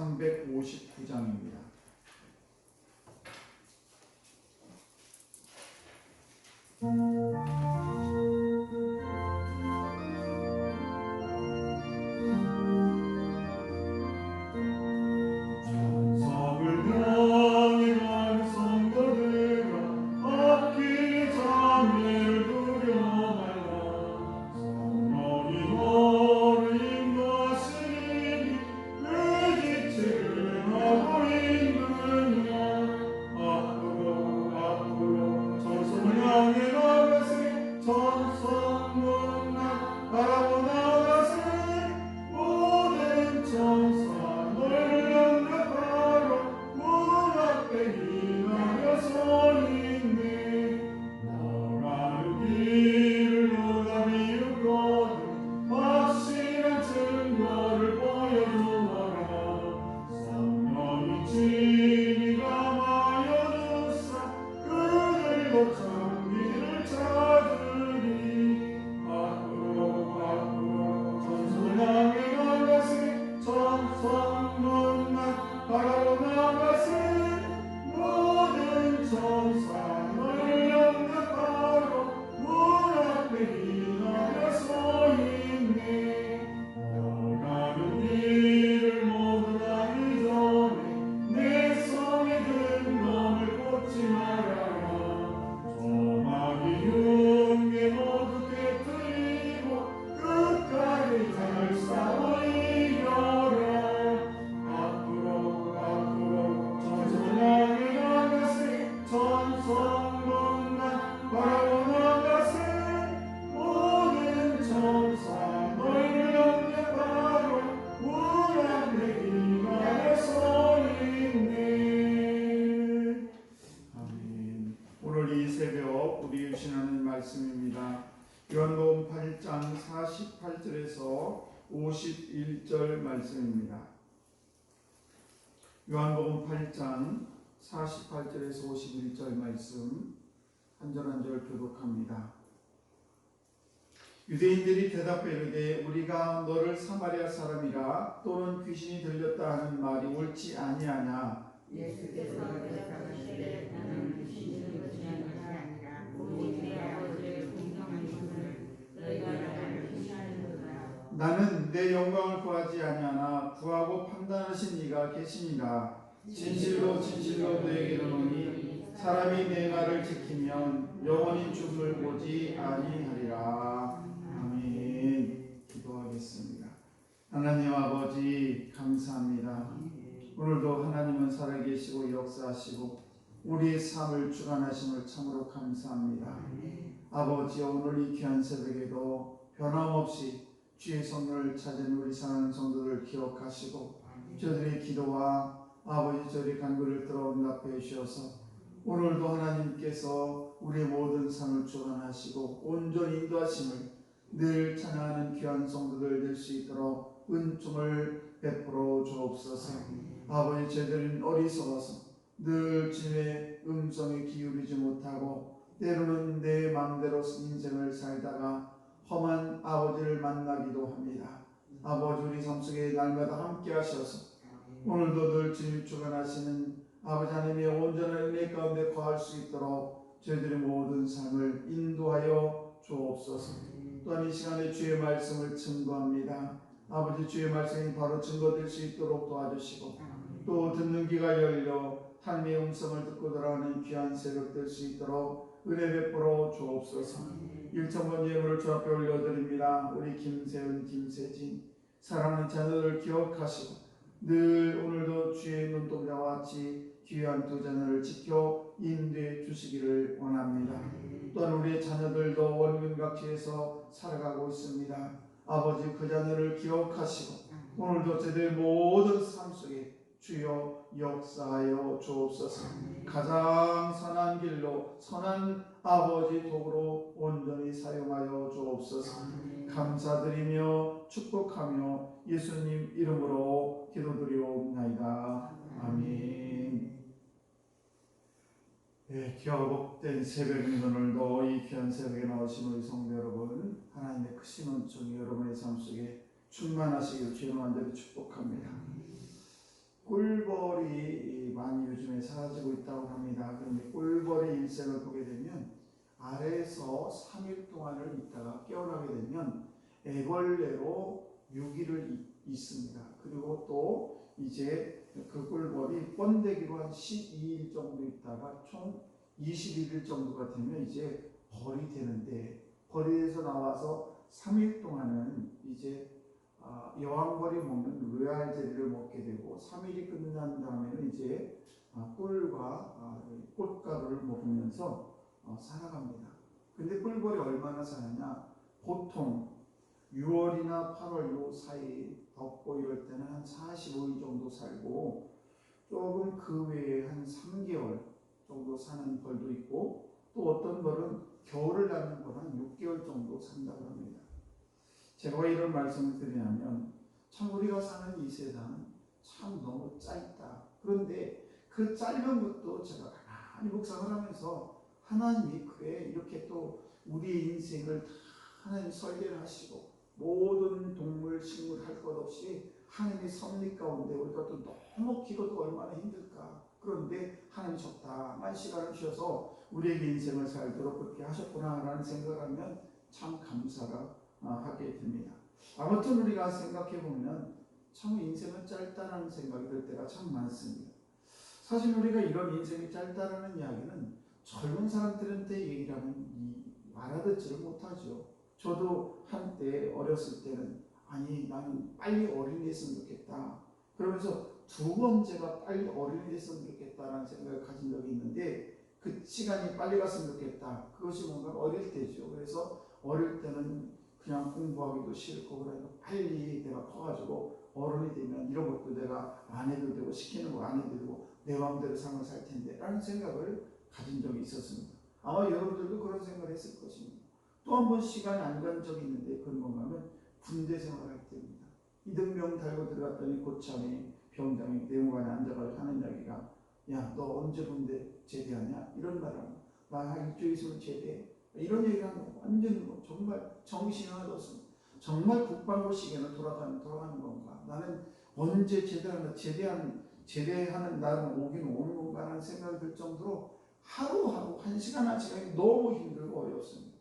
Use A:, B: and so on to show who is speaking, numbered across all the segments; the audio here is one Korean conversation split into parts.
A: 359장입니다. 말씀입니다. 요한복음 8장 48절에서 51절 말씀입니다. 요한복음 8장 48절에서 51절 말씀 한 절 한 절 교독합니다. 유대인들이 대답해 이르되 우리가 너를 사마리아 사람이라 또는 귀신이 들렸다 하는 말이 옳지 아니하냐.
B: 예수께서 대답하시되 나는 귀신이 들지 않은 것이 아니라 오직 내 아버지의 공평한 것을 너희가 나를 행하는도다.
A: 나는 내 영광을 구하지 아니하나 구하고 판단하신 이가 계시니라. 진실로 진실로 너에게 이르노니 사람이 내 말을 지키면 영원히 죽음을 보지 아니하리라. 아멘. 기도하겠습니다. 하나님 아버지 감사합니다. 오늘도 하나님은 살아계시고 역사하시고 우리의 삶을 주관하심을 참으로 감사합니다. 아버지 오늘 이 귀한 새벽에도 변함없이 주의 성령을 찾은 우리 사랑하는 성도들 기억하시고 저들의 기도와 아버지 저들의 간구를 들어 응답해 주셔서 오늘도 하나님께서 우리의 모든 삶을 주관하시고 온전히 인도하심을 늘 찬양하는 귀한 성도들 될 수 있도록 은총을 베풀어 주옵소서. 아버지 저희들은 어리석어서 늘 주님의 음성에 기울이지 못하고 때로는 내 마음대로 인생을 살다가 험한 아버지를 만나기도 합니다. 아버지 우리 삶 속에 날마다 함께 하셔서 오늘도 늘 주님 주관하시는 아버지 하나님의 온전한 은혜 가운데 거할 수 있도록 저희들의 모든 삶을 인도하여 주옵소서. 또한 이 시간에 주의 말씀을 증거합니다. 아버지 주의 말씀이 바로 증거될 수 있도록 도와주시고 또 듣는 귀가 열려 하나님의 음성을 듣고 돌아가는 귀한 새벽 될 수 있도록 은혜 베풀어 주옵소서. 1,000번 예물을 주 앞에 올려드립니다. 우리 김세은, 김세진 사랑하는 자녀들을 기억하시고 늘 오늘도 주의 눈동자와 같이 귀한 두 자녀를 지켜 인도해 주시기를 원합니다. 또한 우리의 자녀들도 원근각지에서 살아가고 있습니다. 아버지 그 자녀를 기억하시고 오늘도 저희들 모든 삶 속에 주여 역사하여 주옵소서. 가장 선한 길로 선한 아버지 도구로 온전히 사용하여 주옵소서. 감사드리며 축복하며 예수님 이름으로 기도드리옵나이다. 아멘. 네, 귀하고 복된 새벽인 오늘도 이 귀한 새벽에 나오신 우리 성도 여러분, 하나님의 크신 은총이 여러분의 삶 속에 충만하시길 주의 완전히 축복합니다. 꿀벌이 많이 요즘에 사라지고 있다고 합니다. 그런데 꿀벌의 일생을 보게 되면 아래에서 3일 동안을 있다가 깨어나게 되면 애벌레로 6일을 있습니다. 그리고 또 이제 그 꿀벌이 번데기로 한 12일 정도 있다가 총 21일 정도가 되면 이제 벌이 되는데, 벌이에서 나와서 3일 동안은 이제 여왕벌이 먹는 로얄 젤리를 먹게 되고, 3일이 끝난 다음에는 이제 꿀과 꽃가루를 먹으면서 살아갑니다. 근데 꿀벌이 얼마나 사느냐? 보통 6월이나 8월 요 사이 덥고 이럴 때는 한 45일 정도 살고, 조금 그 외에 한 3개월 정도 사는 벌도 있고, 또 어떤 벌은 겨울을 나는 벌은 한 6개월 정도 산다고 합니다. 제가 왜 이런 말씀을 드리냐면, 참 우리가 사는 이 세상은 참 너무 짧다. 그런데 그 짧은 것도 제가 가만히 묵상을 하면서 하나님이 그래 이렇게 또 우리 인생을 다 하나님이 설계를 하시고, 모든 동물, 식물 할 것 없이 하나님의 섭리 가운데 우리가 또 너무 기도도 얼마나 힘들까. 그런데 하나님이 적당한 시간을 주셔서 우리에게 인생을 살도록 그렇게 하셨구나라는 생각을 하면 참 감사가 하게 됩니다. 아무튼 우리가 생각해 보면 참 인생은 짧다라는 생각이 들 때가 참 많습니다. 사실 우리가 이런 인생이 짧다라는 이야기는 젊은 사람들한테 얘기를 하면 알아듣지를 못하죠. 저도 한때 어렸을 때는 아니 나는 빨리 어린이 됐으면 좋겠다. 그러면서 두 번째가 빨리 어린이 됐으면 좋겠다라는 생각을 가진 적이 있는데, 그 시간이 빨리 갔으면 좋겠다. 그것이 뭔가 어릴 때죠. 그래서 어릴 때는 그냥 공부하기도 싫고, 그러니까 빨리 내가 커가지고 어른이 되면 이런 것도 내가 안 해도 되고 시키는 거 안 해도 되고 내 마음대로 삶을 살 텐데 라는 생각을 가진 적이 있었습니다. 아마 여러분들도 그런 생각을 했을 것입니다. 또 한 번 시간이 안 간 적이 있는데, 그건 뭔가 하면 군대 생활할 때입니다. 이등병 달고 들어갔더니 고참이 병장이 내무관에 앉아가지고 하는 이야기가, 야 너 언제 군대 제대하냐 이런 말하고, 나 일주일 있으면 제대해 이런 얘기를 하는 거, 완전 정말 정신이 하나도 없습니다. 정말 국방부 시계는 돌아가는 건가? 나는 언제 제대하는 날은 오긴 오는 건가 라는 생각이 들 정도로 하루하루 한 시간 한 시간이 너무 힘들고 어렵습니다.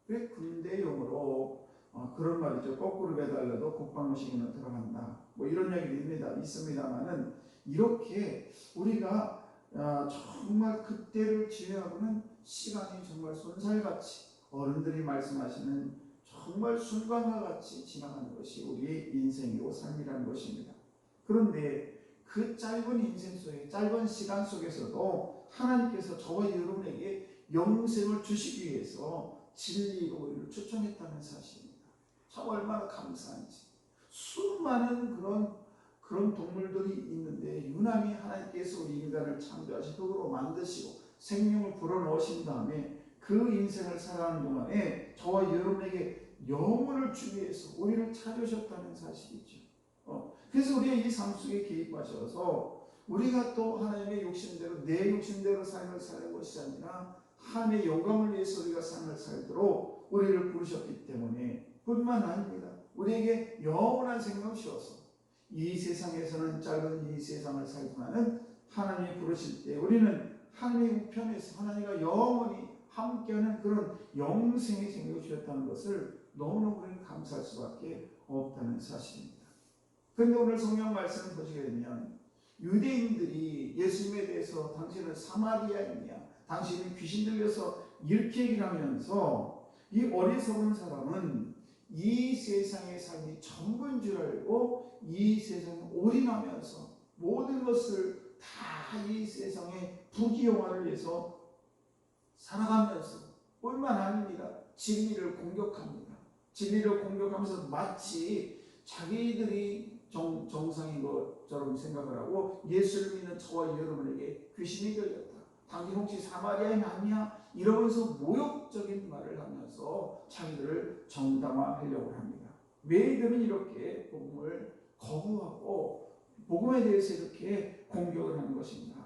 A: 그래 군대용으로 그런 말이죠. 거꾸로 매달려도 국방부 시계는 들어간다. 뭐 이런 얘기도 있습니다만은, 이렇게 우리가 정말 그때를 지휘하고는 시간이 정말 손살같이, 어른들이 말씀하시는 정말 순간과 같이 지나가는 것이 우리의 인생이고 삶이라는 것입니다. 그런데 그 짧은 인생 속에, 짧은 시간 속에서도 하나님께서 저와 여러분에게 영생을 주시기 위해서 진리로 우리를 추천했다는 사실입니다. 참 얼마나 감사한지. 수많은 그런 동물들이 있는데 유난히 하나님께서 우리 인간을 창조하시 흙으로 만드시고 생명을 불어넣으신 다음에 그 인생을 살아가는 동안에 저와 여러분에게 영혼을 주기 위해서 우리를 찾으셨다는 사실이죠. 그래서 우리가 이 삶 속에 개입하셔서 우리가 또 하나님의 욕심대로, 내 욕심대로 삶을 사는 것이 아니라 하나님의 영광을 위해서 우리가 삶을 살도록 우리를 부르셨기 때문에, 뿐만 아닙니다. 우리에게 영원한 생명을 주어서 이 세상에서는 짧은 이 세상을 살지만은 하나님이 부르실 때 우리는 하나님의 우편에서 하나님과 영원히 함께하는 그런 영생의 생명을 주셨다는 것을 너무너무 우리는 감사할 수밖에 없다는 사실입니다. 그런데 오늘 성경 말씀을 보시게 되면 유대인들이 예수님에 대해서 당신은 사마리아인이야, 당신은 귀신 들려서 이렇게 얘기를 하면서, 이 어리석은 사람은 이 세상의 삶이 전부인 줄 알고 이 세상에 올인하면서 모든 것을 다 이 세상의 부귀영화를 위해서 살아가면서, 뿐만 아닙니다. 진리를 공격합니다. 진리를 공격하면서 마치 자기들이 정상인 것처럼 생각을 하고, 예수를 믿는 저와 여러분에게 귀신이 들렸다, 당신 혹시 사마리아인 아니야? 이러면서 모욕적인 말을 하면서 자기들을 정당화하려고 합니다. 왜 이들은 이렇게 복음을 거부하고 복음에 대해서 이렇게 공격을 하는 것입니다.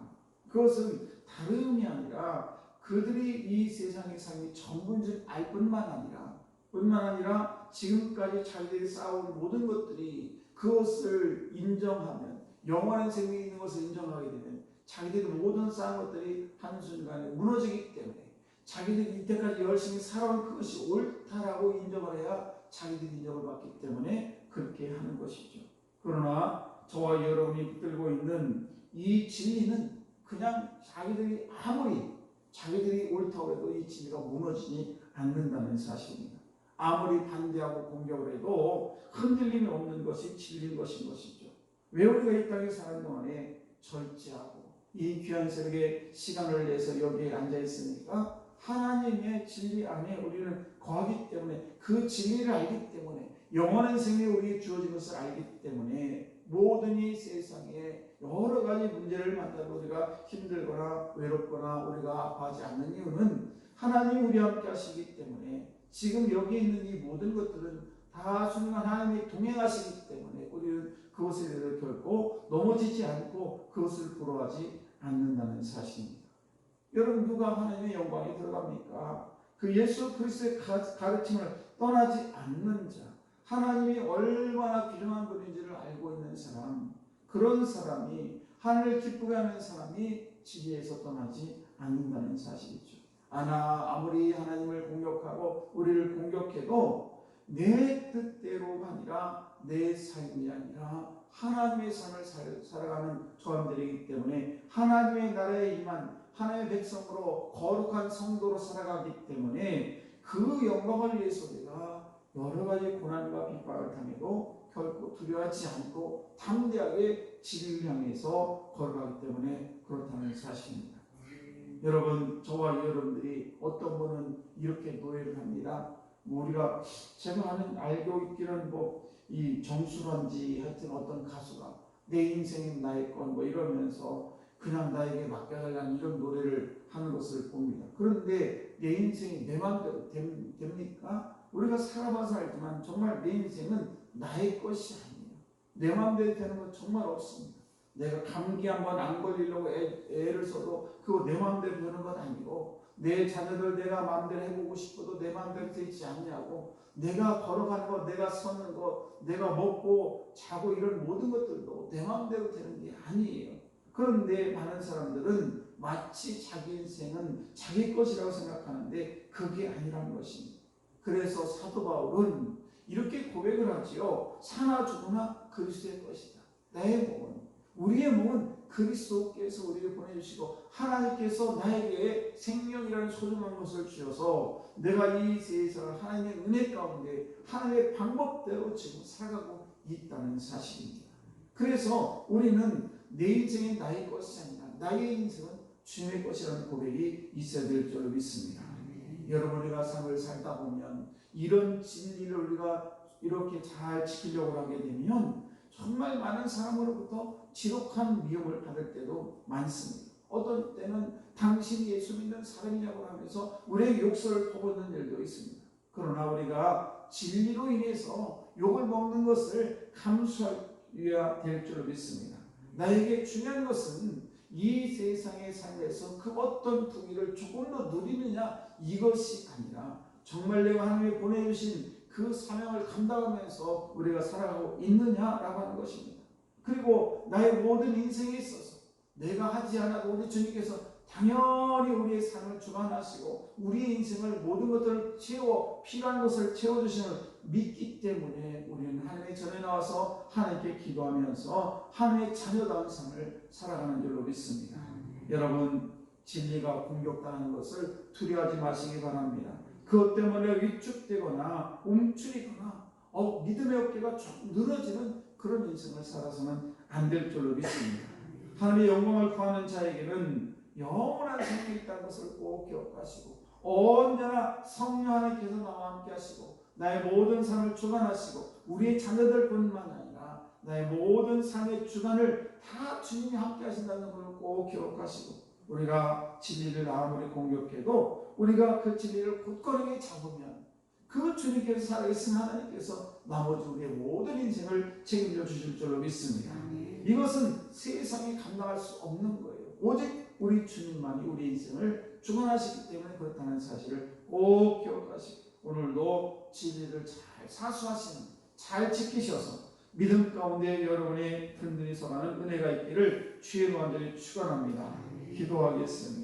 A: 그것은 다름이 아니라 그들이 이 세상의 삶이 전부인 줄 알 뿐만 아니라 지금까지 자기들이 쌓아온 모든 것들이 그것을 인정하면, 영원한 생명이 있는 것을 인정하게 되면 자기들이 모든 쌓은 것들이 한순간에 무너지기 때문에 자기들이 이때까지 열심히 살아온 그것이 옳다라고 인정을 해야 자기들이 인정을 받기 때문에 그렇게 하는 것이죠. 그러나 저와 여러분이 붙들고 있는 이 진리는 그냥 자기들이 아무리 자기들이 옳다고 해도 이 진리가 무너지지 않는다는 사실입니다. 아무리 반대하고 공격을 해도 흔들림이 없는 것이 진리인 것이죠. 왜 우리가 이 땅에 사는 동안에 절제하고 이 귀한 새벽에 시간을 내서 여기에 앉아 있으니까 하나님의 진리 안에 우리는 거하기 때문에 그 진리를 알기 때문에 영원한 생명이 우리에게 주어진 것을 알기 때문에 모든 이 세상에 여러 가지 문제를 만나도 우리가 힘들거나 외롭거나 우리가 아파하지 않는 이유는 하나님이 우리와 함께 하시기 때문에 지금 여기 있는 이 모든 것들은 다 순간 하나님이 동행하시기 때문에 우리는 그것에 대해서 결코 넘어지지 않고 그것을 부러워하지 않는다는 사실입니다. 여러분, 누가 하나님의 영광에 들어갑니까? 그 예수 그리스도의 가르침을 떠나지 않는 자, 하나님이 얼마나 귀중한 분인지를 알고 있는 사람, 그런 사람이 하나님을 기쁘게 하는 사람이 진리에서 떠나지 않는다는 사실이죠. 아무리 하나님을 공격하고 우리를 공격해도 내 뜻대로가 아니라 내 삶이 아니라 하나님의 삶을 살아가는 사람들이기 때문에 하나님의 나라에 임한 하나님의 백성으로 거룩한 성도로 살아가기 때문에 그 영광을 위해서 내가 여러 가지 고난과 핍박을 당해도 결코 두려워하지 않고 담대하게 진리를 향해서 걸어가기 때문에 그렇다는 사실입니다. 여러분, 저와 여러분들이 어떤 분은 이렇게 노예를 합니다. 우리가 제가 알고 있기는 이 정수란지 하여튼 어떤 가수가 내 인생은 나의 건 이러면서 그냥 나에게 맡겨달라는 이런 노래를 하는 것을 봅니다. 그런데 내 인생이 내 마음대로 됩니까? 우리가 살아봐서 알지만 정말 내 인생은 나의 것이 아니에요. 내 마음대로 되는 건 정말 없습니다. 내가 감기 한번 안 걸리려고 애를 써도 그거 내 마음대로 되는 건 아니고 내 자녀들 내가 마음대로 해보고 싶어도 내 마음대로 되지 않냐고 내가 걸어가는 것, 내가 서는 것, 내가 먹고 자고 이런 모든 것들도 내 마음대로 되는 게 아니에요. 그런데 많은 사람들은 마치 자기 인생은 자기 것이라고 생각하는데 그게 아니라는 것입니다. 그래서 사도 바울은 이렇게 고백을 하지요. 사나 죽으나 그리스도의 것이다. 나의 몸은, 우리의 몸은 그리스도께서 우리를 보내주시고 하나님께서 나에게 생명이라는 소중한 것을 주셔서 내가 이 세상을 하나님의 은혜 가운데 하나님의 방법대로 지금 살아가고 있다는 사실입니다. 그래서 우리는 내 인생이 나의 것이 아니라 나의 인생은 주님의 것이라는 고백이 있어야 될 줄 믿습니다. 여러분, 우리가 삶을 살다 보면 이런 진리를 우리가 이렇게 잘 지키려고 하게 되면 정말 많은 사람으로부터 지독한 미움을 받을 때도 많습니다. 어떤 때는 당신이 예수 믿는 사람이냐고 하면서 우리의 욕설을 퍼붓는 일도 있습니다. 그러나 우리가 진리로 인해서 욕을 먹는 것을 감수해야 될 줄 믿습니다. 나에게 중요한 것은 이 세상의 삶에서 그 어떤 부귀를 조금 더 누리느냐 이것이 아니라 정말 내가 하나님이 보내주신 그 사명을 감당하면서 우리가 살아가고 있느냐라고 하는 것입니다. 그리고 나의 모든 인생에 있어서 내가 하지 않아도 우리 주님께서 당연히 우리의 삶을 주관하시고 우리의 인생을 모든 것들을 필요한 것을 채워주심을 믿기 때문에 우리는 하나님의 전에 나와서 하나님께 기도하면서 하나님의 자녀다운 삶을 살아가는 줄로 믿습니다. 여러분, 진리가 공격당하는 것을 두려워하지 마시기 바랍니다. 그것 때문에 위축되거나 움츠리거나 믿음의 어깨가 좀 늘어지는 그런 인생을 살아서는 안 될 줄로 믿습니다. 하나님의 영광을 구하는 자에게는 영원한 생명이 있다는 것을 꼭 기억하시고 언제나 성령 하나님께서 나와 함께 하시고 나의 모든 삶을 주관하시고 우리의 자녀들뿐만 아니라 나의 모든 삶의 주관을 다 주님이 함께 하신다는 것을 꼭 기억하시고 우리가 진리를 아무리 공격해도 우리가 그 진리를 굳건하게 잡으면 그 주님께서 살아계신 하나님께서 나머지 우리의 모든 인생을 책임져 주실 줄로 믿습니다. 이것은 세상에 감당할 수 없는 거예요. 오직 우리 주님만이 우리 인생을 주관하시기 때문에 그렇다는 사실을 꼭 기억하시고 오늘도 진리를 잘 사수하시는, 잘 지키셔서 믿음 가운데 여러분의 든든히 서가는 은혜가 있기를 주의 이름으로 간절히 축원합니다. 기도하겠습니다.